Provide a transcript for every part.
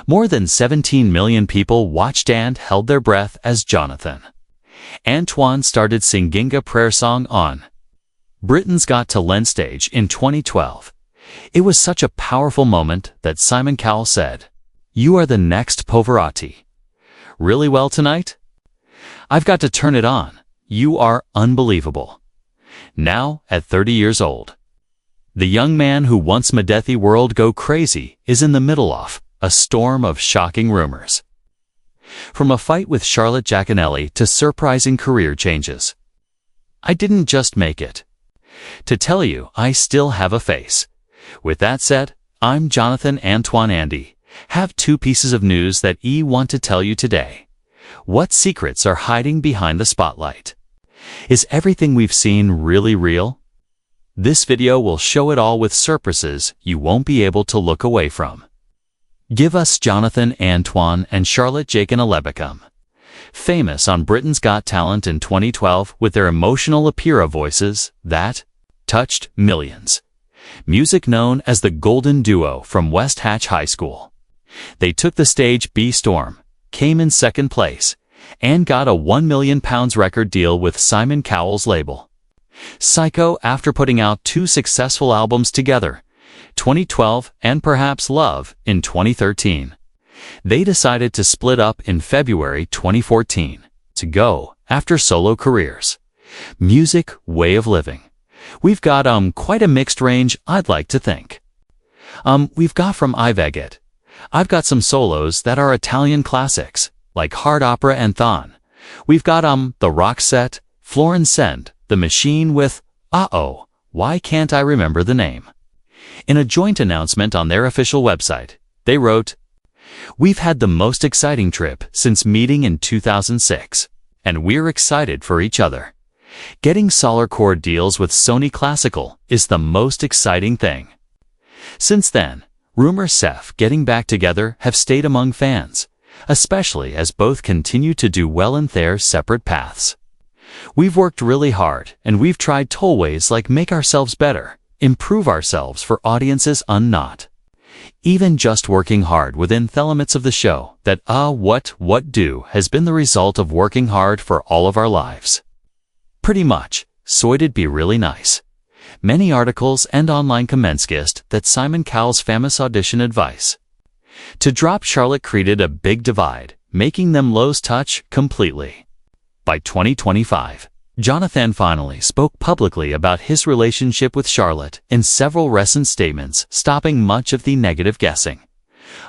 More than 17 million people watched and held their breath as Jonathan Antoine started singing a prayer song on Britain's Got Talent stage in 2012. It was such a powerful moment that Simon Cowell said, "You are the next Pavarotti. Really well tonight? I've got to turn it on. You are unbelievable." Now, at 30 years old, the young man who once made the world go crazy is in the middle of a storm of shocking rumors. From a fight with Charlotte Jaconelli to surprising career changes. I didn't just make it. To tell you, I still have a face. With that said, I'm Jonathan Antoine Andy. Have two pieces of news that I want to tell you today. What secrets are hiding behind the spotlight? Is everything we've seen really real? This video will show it all with surprises you won't be able to look away from. Give us Jonathan Antoine and Charlotte Jaconelli, famous on Britain's Got Talent in 2012 with their emotional opera voices that touched millions. Music known as the Golden Duo from West Hatch High School. They took the stage by storm, came in second place, and got a £1 million record deal with Simon Cowell's label Psycho after putting out two successful albums together, 2012 and Perhaps Love in 2013. They decided to split up in February 2014 to go after solo careers. Music, way of living. We've got quite a mixed range, I'd like to think. We've got from Iveget. I've got some solos that are Italian classics, like hard opera Antoin. We've got the rock set, Florence Send, The Machine with Uh-oh, why can't I remember the name? In a joint announcement on their official website, they wrote, "We've had the most exciting trip since meeting in 2006, and we're excited for each other. Getting solid chord deals with Sony Classical is the most exciting thing." Since then, rumors of getting back together have stayed among fans, especially as both continue to do well in their separate paths. "We've worked really hard, and we've tried tollways like make ourselves better, improve ourselves for audiences not. Even just working hard within the limits of the show that what do has been the result of working hard for all of our lives. Pretty much, so it'd be really nice." Many articles and online comments guessed that Simon Cowell's famous audition advice to drop Charlotte created a big divide, making them lose touch completely. By 2025, Jonathan finally spoke publicly about his relationship with Charlotte in several recent statements, stopping much of the negative guessing.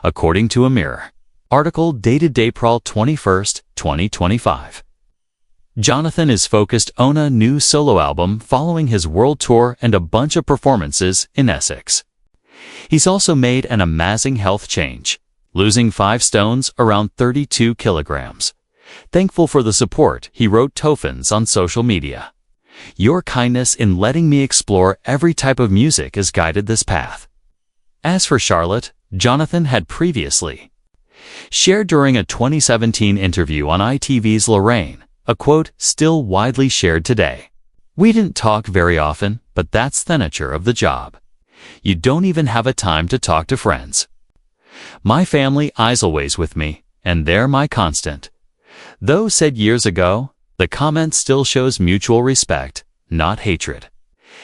According to a Mirror article dated April 21, 2025. Jonathan is focused on a new solo album following his world tour and a bunch of performances in Essex. He's also made an amazing health change, losing 5 stones, around 32 kilograms. Thankful for the support, he wrote Tofans on social media. "Your kindness in letting me explore every type of music has guided this path." As for Charlotte, Jonathan had previously shared during a 2017 interview on ITV's Lorraine, a quote still widely shared today. "We didn't talk very often, but that's the nature of the job. You don't even have a time to talk to friends. My family is always with me, and they're my constant." Though said years ago, the comment still shows mutual respect, not hatred,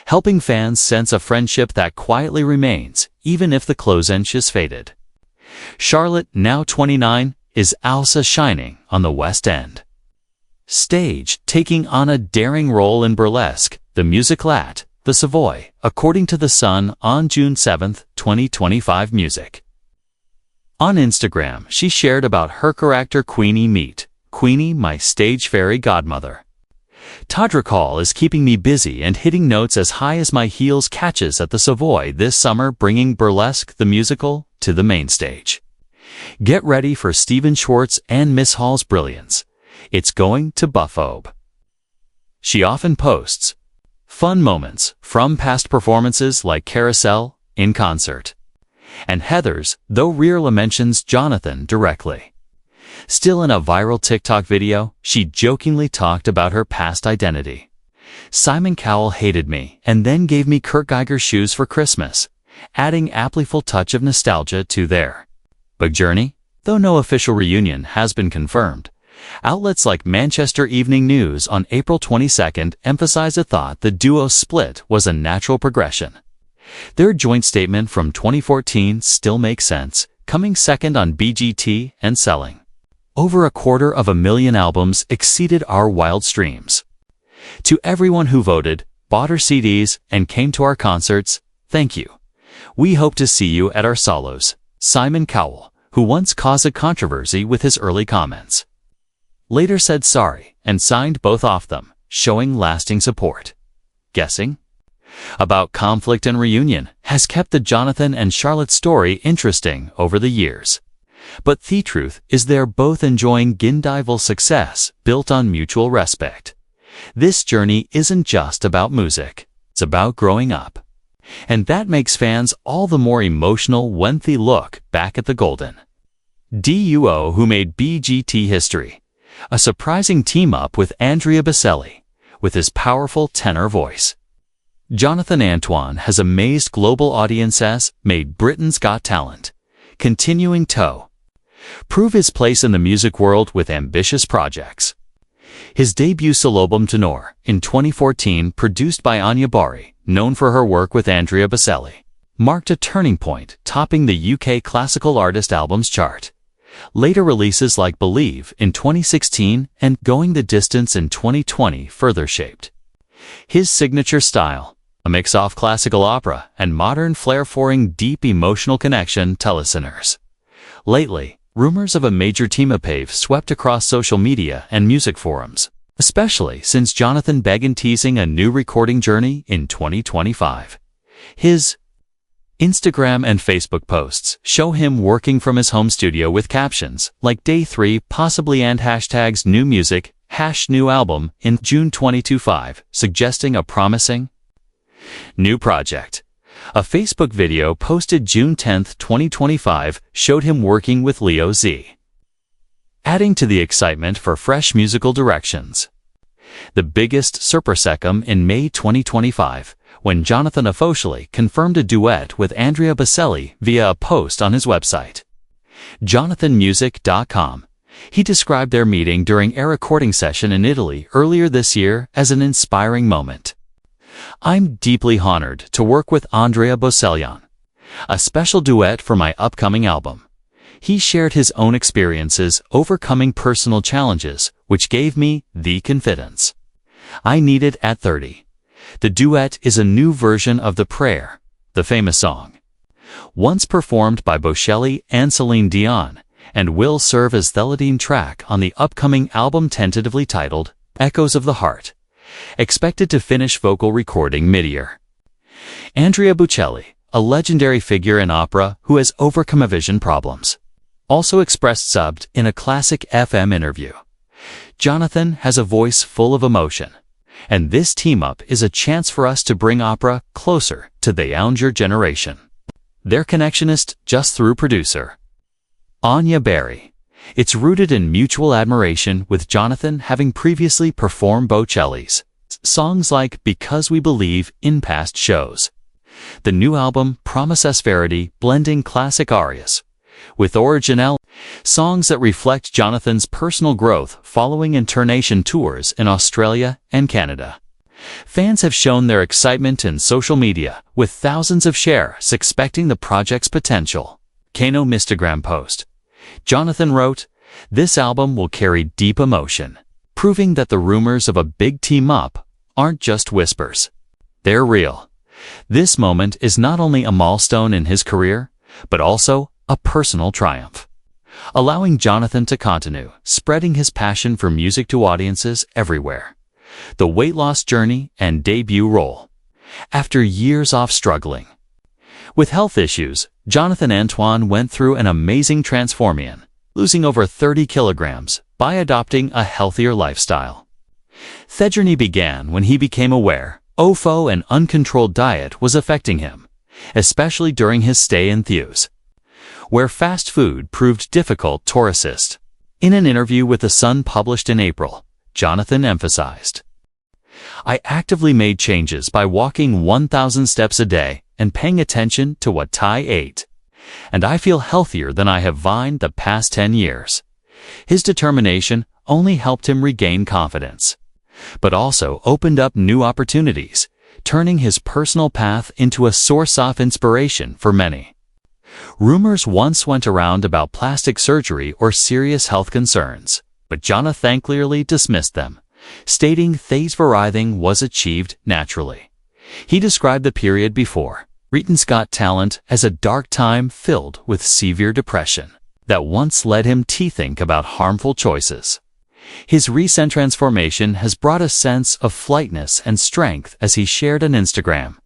helping fans sense a friendship that quietly remains, even if the close-end is faded. Charlotte, now 29, is also shining on the West End stage, taking on a daring role in Burlesque, the musical at the Savoy, according to The Sun on June 7, 2025 music. On Instagram, she shared about her character Queenie meet Queenie, my stage fairy godmother. "Todrick Hall is keeping me busy and hitting notes as high as my heels catches at the Savoy this summer, bringing Burlesque the musical to the main stage. Get ready for Stephen Schwartz and Miss Hall's brilliance. It's going to buffobe." She often posts fun moments from past performances like Carousel, in concert, and Heathers, though rarely mentions Jonathan directly. Still, in a viral TikTok video, she jokingly talked about her past identity. "Simon Cowell hated me and then gave me Kurt Geiger shoes for Christmas," adding a playful touch of nostalgia to their big journey. Though no official reunion has been confirmed, outlets like Manchester Evening News on April 22 emphasized a thought the duo's split was a natural progression. Their joint statement from 2014 still makes sense, coming second on BGT and selling over 250,000 albums exceeded our wild streams. To everyone who voted, bought our CDs, and came to our concerts, thank you. We hope to see you at our solos. Simon Cowell, who once caused a controversy with his early comments, later said sorry and signed both off them, showing lasting support. Guessing about conflict and reunion has kept the Jonathan and Charlotte story interesting over the years. But the truth is they're both enjoying undeniable success built on mutual respect. This journey isn't just about music, it's about growing up. And that makes fans all the more emotional when they look back at the golden duo who made BGT history. A surprising team-up with Andrea Bocelli, with his powerful tenor voice. Jonathan Antoine has amazed global audiences, made Britain's Got Talent, continuing to prove his place in the music world with ambitious projects. His debut solo album Tenor, in 2014, produced by Anya Bari, known for her work with Andrea Bocelli, marked a turning point, topping the UK Classical Artist Albums chart. Later releases like Believe in 2016 and Going the Distance in 2020 further shaped his signature style, a mix of classical opera and modern flair, offering deep emotional connection to listeners. Lately, rumors of a major team-up have swept across social media and music forums, especially since Jonathan began teasing a new recording journey in 2025. His Instagram and Facebook posts show him working from his home studio with captions like Day 3 possibly and hashtags new music, new album in June 2025, suggesting a promising new project. A Facebook video posted June 10, 2025, showed him working with Leo Z, adding to the excitement for fresh musical directions. The biggest surprise came in May 2025, when Jonathan officially confirmed a duet with Andrea Bocelli via a post on his website, jonathanmusic.com. He described their meeting during a recording session in Italy earlier this year as an inspiring moment. I'm deeply honored to work with Andrea Bocelli on a special duet for my upcoming album. He shared his own experiences overcoming personal challenges, which gave me the confidence I needed at 30. The duet is a new version of The Prayer, the famous song, once performed by Bocelli and Celine Dion, and will serve as the leading track on the upcoming album tentatively titled Echoes of the Heart, expected to finish vocal recording mid-year. Andrea Bocelli, a legendary figure in opera who has overcome vision problems, also expressed subbed in a classic FM interview. Jonathan has a voice full of emotion, and this team-up is a chance for us to bring opera closer to the younger generation. Their connection is just through producer Anya Bari. It's rooted in mutual admiration, with Jonathan having previously performed Bocelli's songs like Because We Believe in past shows. The new album promises variety, blending classic arias with original songs that reflect Jonathan's personal growth following international tours in Australia and Canada. Fans have shown their excitement in social media, with thousands of shares expecting the project's potential. Kano Instagram post. Jonathan wrote, "This album will carry deep emotion, proving that the rumors of a big team-up aren't just whispers. They're real. This moment is not only a milestone in his career, but also a personal triumph, allowing Jonathan to continue spreading his passion for music to audiences everywhere." The weight loss journey and debut role. After years of struggling with health issues, Jonathan Antoine went through an amazing transformation, losing over 30 kilograms by adopting a healthier lifestyle. The journey began when he became aware OFO and uncontrolled diet was affecting him, especially during his stay in Theus, where fast food proved difficult to resist. In an interview with The Sun published in April, Jonathan emphasized, "I actively made changes by walking 1,000 steps a day and paying attention to what I ate. And I feel healthier than I have vined the past 10 years. His determination only helped him regain confidence, but also opened up new opportunities, turning his personal path into a source of inspiration for many. Rumors once went around about plastic surgery or serious health concerns, but Jonathan clearly dismissed them, stating everything was achieved naturally. He described the period before Britain's Got Talent as a dark time filled with severe depression that once led him to think about harmful choices. His recent transformation has brought a sense of lightness and strength as he shared on Instagram,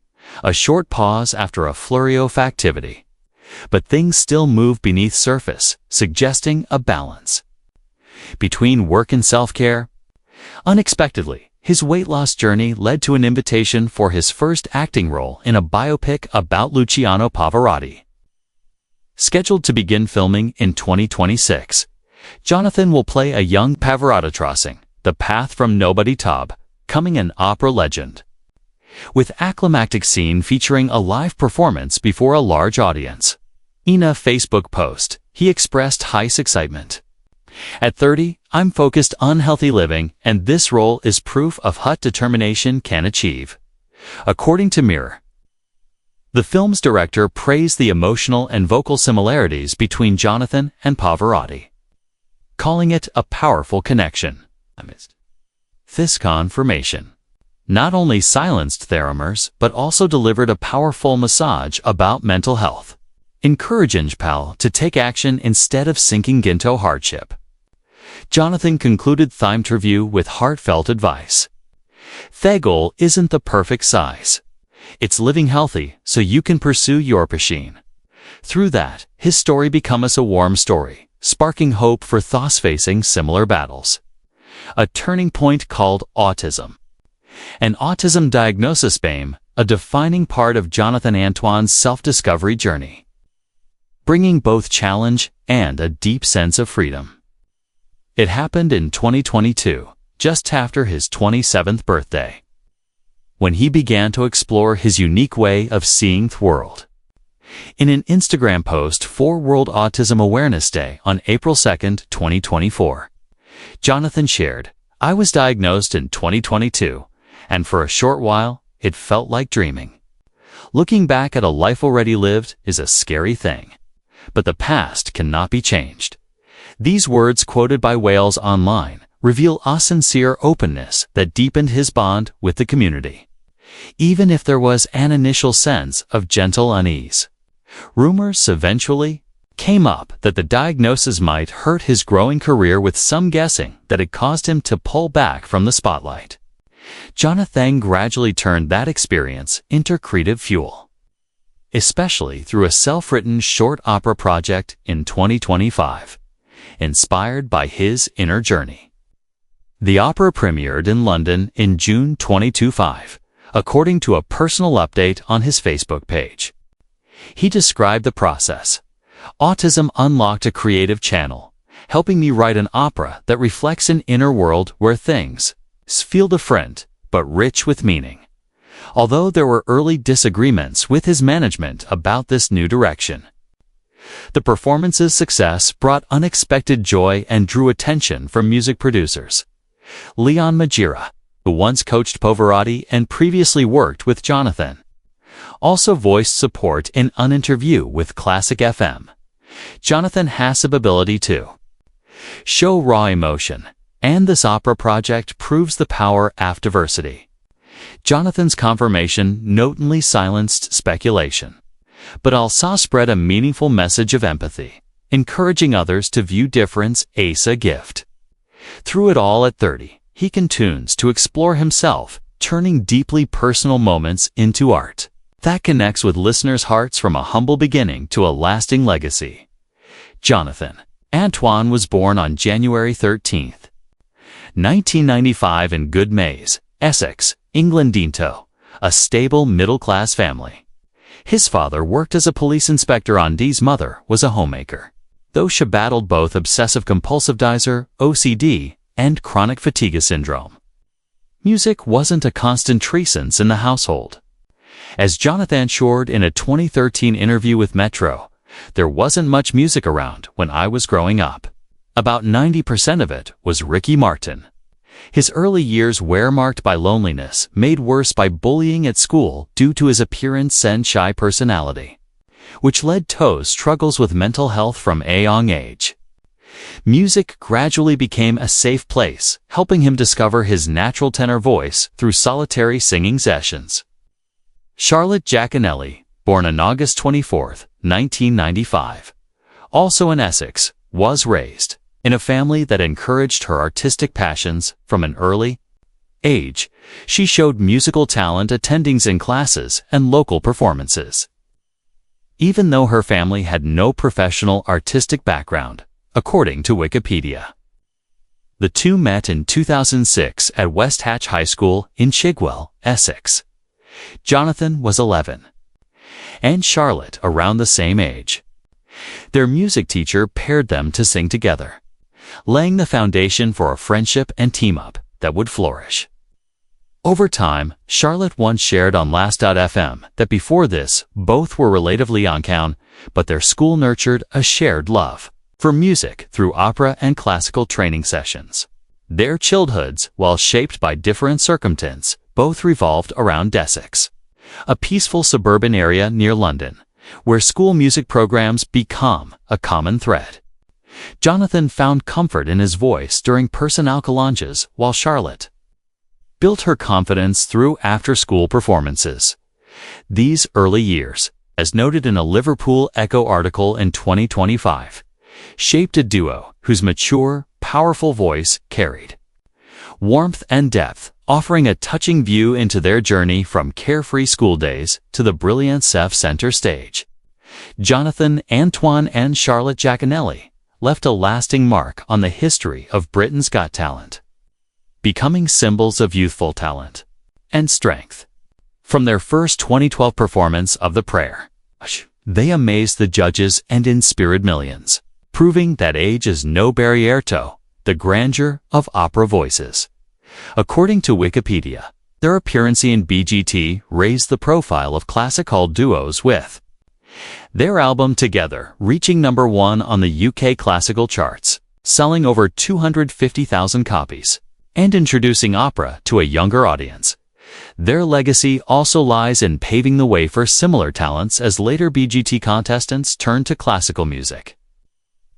a short pause after a flurry of activity. But things still move beneath surface, suggesting a balance between work and self-care. Unexpectedly, his weight loss journey led to an invitation for his first acting role in a biopic about Luciano Pavarotti. Scheduled to begin filming in 2026, Jonathan will play a young Pavarotti tracing the path from nobody to becoming an opera legend. With a climactic scene featuring a live performance before a large audience. In a Facebook post, he expressed high excitement. At 30, I'm focused on healthy living, and this role is proof of what determination can achieve. According to Mirror, the film's director praised the emotional and vocal similarities between Jonathan and Pavarotti, calling it a powerful connection. This confirmation not only silenced their rumors, but also delivered a powerful message about mental health, encouraging people to take action instead of sinking into hardship. Jonathan concluded the interview with heartfelt advice. The goal isn't the perfect size. It's living healthy so you can pursue your passion. Through that, his story becomes a warm story, sparking hope for those facing similar battles. A turning point called autism. An autism diagnosis became a defining part of Jonathan Antoine's self-discovery journey, bringing both challenge and a deep sense of freedom. It happened in 2022, just after his 27th birthday, when he began to explore his unique way of seeing the world. In an Instagram post for World Autism Awareness Day on April 2, 2024, Jonathan shared, "I was diagnosed in 2022, and for a short while, it felt like dreaming. Looking back at a life already lived is a scary thing, but the past cannot be changed." These words, quoted by Wales Online, reveal a sincere openness that deepened his bond with the community, even if there was an initial sense of gentle unease. Rumors eventually came up that the diagnosis might hurt his growing career, with some guessing that it caused him to pull back from the spotlight. Jonathan gradually turned that experience into creative fuel, especially through a self-written short opera project in 2025, inspired by his inner journey. The opera premiered in London in June 2025, according to a personal update on his Facebook page. He described the process. "Autism unlocked a creative channel, helping me write an opera that reflects an inner world where things feel different, but rich with meaning." Although there were early disagreements with his management about this new direction, the performance's success brought unexpected joy and drew attention from music producers. Leon Majira, who once coached Pavarotti and previously worked with Jonathan, also voiced support in an interview with Classic FM. Jonathan has the ability to show raw emotion, and this opera project proves the power of diversity. Jonathan's confirmation not only silenced speculation, but also spread a meaningful message of empathy, encouraging others to view difference as a gift. Through it all, at 30, he continues to explore himself, turning deeply personal moments into art that connects with listeners' hearts, from a humble beginning to a lasting legacy. Jonathan Antoine was born on January 13, 1995 in Goodmayes, Essex, England, into a stable middle-class family. His father worked as a police inspector, and his mother was a homemaker, though she battled both obsessive-compulsive disorder, OCD, and chronic fatigue syndrome. Music wasn't a constant presence in the household. As Jonathan shared in a 2013 interview with Metro, There wasn't much music around when I was growing up. About 90% of it was Ricky Martin. His early years were marked by loneliness, made worse by bullying at school due to his appearance and shy personality, which led to struggles with mental health from a young age. Music gradually became a safe place, helping him discover his natural tenor voice through solitary singing sessions. Charlotte Jaconelli, born on August 24, 1995, also in Essex, was raised in a family that encouraged her artistic passions from an early age. She showed musical talent attending in classes and local performances. Even though her family had no professional artistic background, according to Wikipedia. The two met in 2006 at West Hatch High School in Chigwell, Essex. Jonathan was 11, and Charlotte around the same age. Their music teacher paired them to sing together, laying the foundation for a friendship and team-up that would flourish. Over time, Charlotte once shared on Last.fm that before this, both were relatively unknown, but their school nurtured a shared love for music through opera and classical training sessions. Their childhoods, while shaped by different circumstances, both revolved around Essex, a peaceful suburban area near London, where school music programs become a common thread. Jonathan found comfort in his voice during personal challenges, while Charlotte built her confidence through after-school performances. These early years, as noted in a Liverpool Echo article in 2025, shaped a duo whose mature, powerful voice carried warmth and depth, offering a touching view into their journey from carefree school days to the brilliant center stage. Jonathan Antoine and Charlotte Jaconelli left a lasting mark on the history of Britain's Got Talent, becoming symbols of youthful talent and strength. From their first 2012 performance of The Prayer, they amazed the judges and inspired millions, proving that age is no barrier to the grandeur of opera voices. According to Wikipedia, their appearance in BGT raised the profile of classical duos, with their album Together reaching #1 on the UK classical charts, selling over 250,000 copies, and introducing opera to a younger audience. Their legacy also lies in paving the way for similar talents as later BGT contestants turned to classical music,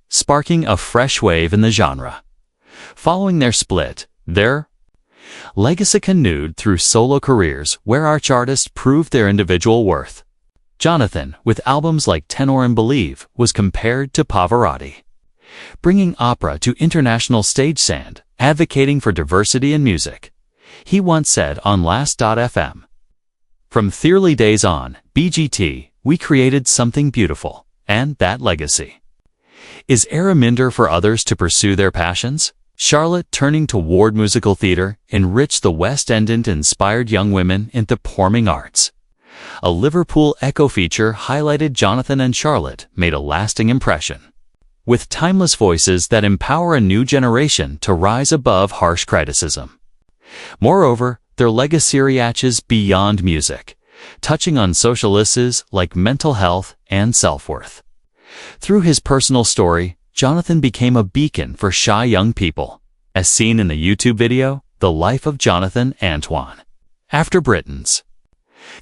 sparking a fresh wave in the genre. Following their split, their legacy continued through solo careers where arch artists proved their individual worth. Jonathan, with albums like Tenor and Believe, was compared to Pavarotti, bringing opera to international stage and advocating for diversity in music. He once said on Last.fm, "From the early days on BGT, we created something beautiful, and that legacy is a reminder for others to pursue their passions." Charlotte, turning toward musical theater, enriched the West End and inspired young women into performing arts. A Liverpool Echo feature highlighted Jonathan and Charlotte made a lasting impression, with timeless voices that empower a new generation to rise above harsh criticism. Moreover, their legacy reaches beyond music, touching on social issues like mental health and self-worth. Through his personal story, Jonathan became a beacon for shy young people, as seen in the YouTube video, The Life of Jonathan Antoine. After Britain's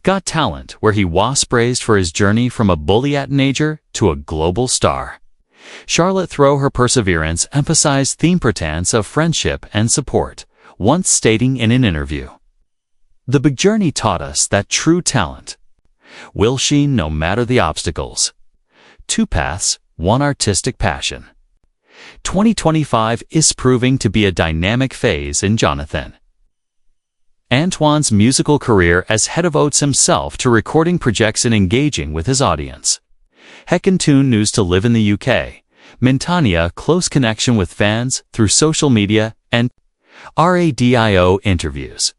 Got Talent, where he was praised for his journey from a bully teenager to a global star, Charlotte, through her perseverance, emphasized the importance of friendship and support, once stating in an interview, "The big journey taught us that true talent will shine no matter the obstacles. Two paths, one artistic passion." 2025 is proving to be a dynamic phase in Jonathan Antoine's musical career, as head of Oates himself to recording projects and engaging with his audience. He continues to live in the UK, maintaining a close connection with fans through social media and radio interviews.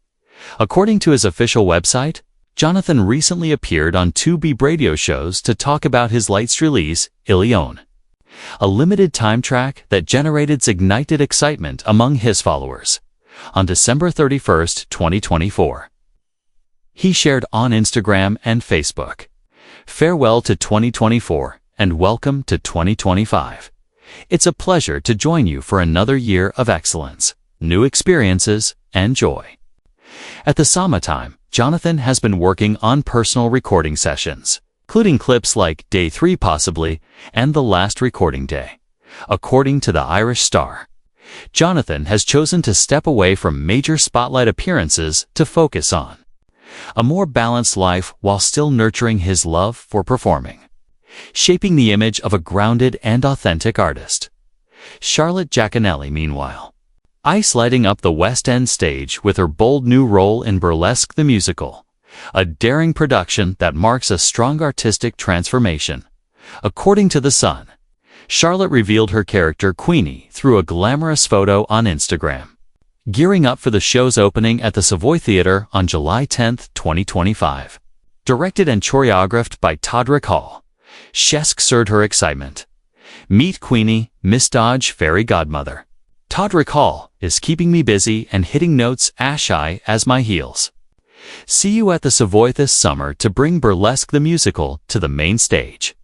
According to his official website, Jonathan recently appeared on two radio shows to talk about his latest release, Ilion, a limited time track that generated ignited excitement among his followers. On December 31, 2024, he shared on Instagram and Facebook, "Farewell to 2024, and welcome to 2025. It's a pleasure to join you for another year of excellence, new experiences, and joy. At the summertime, Jonathan has been working on personal recording sessions, including clips like Day 3 Possibly and The Last Recording Day. According to the Irish Star, Jonathan has chosen to step away from major spotlight appearances to focus on a more balanced life while still nurturing his love for performing, shaping the image of a grounded and authentic artist. Charlotte Jaconelli, meanwhile, lighting up the West End stage with her bold new role in Burlesque the Musical, a daring production that marks a strong artistic transformation. According to The Sun, Charlotte revealed her character Queenie through a glamorous photo on Instagram, gearing up for the show's opening at the Savoy Theatre on July 10, 2025. Directed and choreographed by Cowell, shared her excitement. Meet Queenie, Miss Dodge Fairy Godmother. Cowell is keeping me busy and hitting notes as high as my heels. See you at the Savoy this summer to bring Burlesque the Musical to the main stage.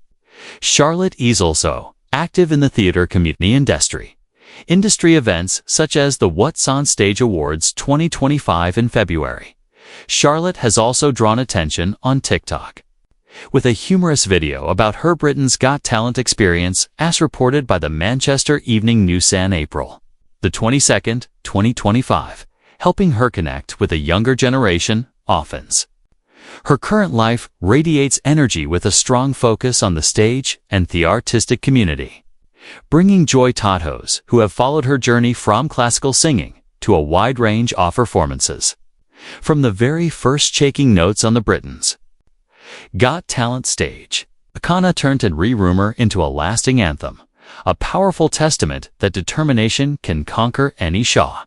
Charlotte is also active in the theater community industry. Industry events such as the What's on Stage Awards 2025 in February. Charlotte has also drawn attention on TikTok with a humorous video about her Britain's Got Talent experience, as reported by the Manchester Evening News in April the 22nd, 2025, helping her connect with a younger generation, orphans. Her current life radiates energy with a strong focus on the stage and the artistic community, bringing joy to those who have followed her journey from classical singing to a wide range of performances. From the very first shaking notes on the Britain's Got Talent stage, Akana turned and Rumor into a lasting anthem, a powerful testament that determination can conquer any Shaw.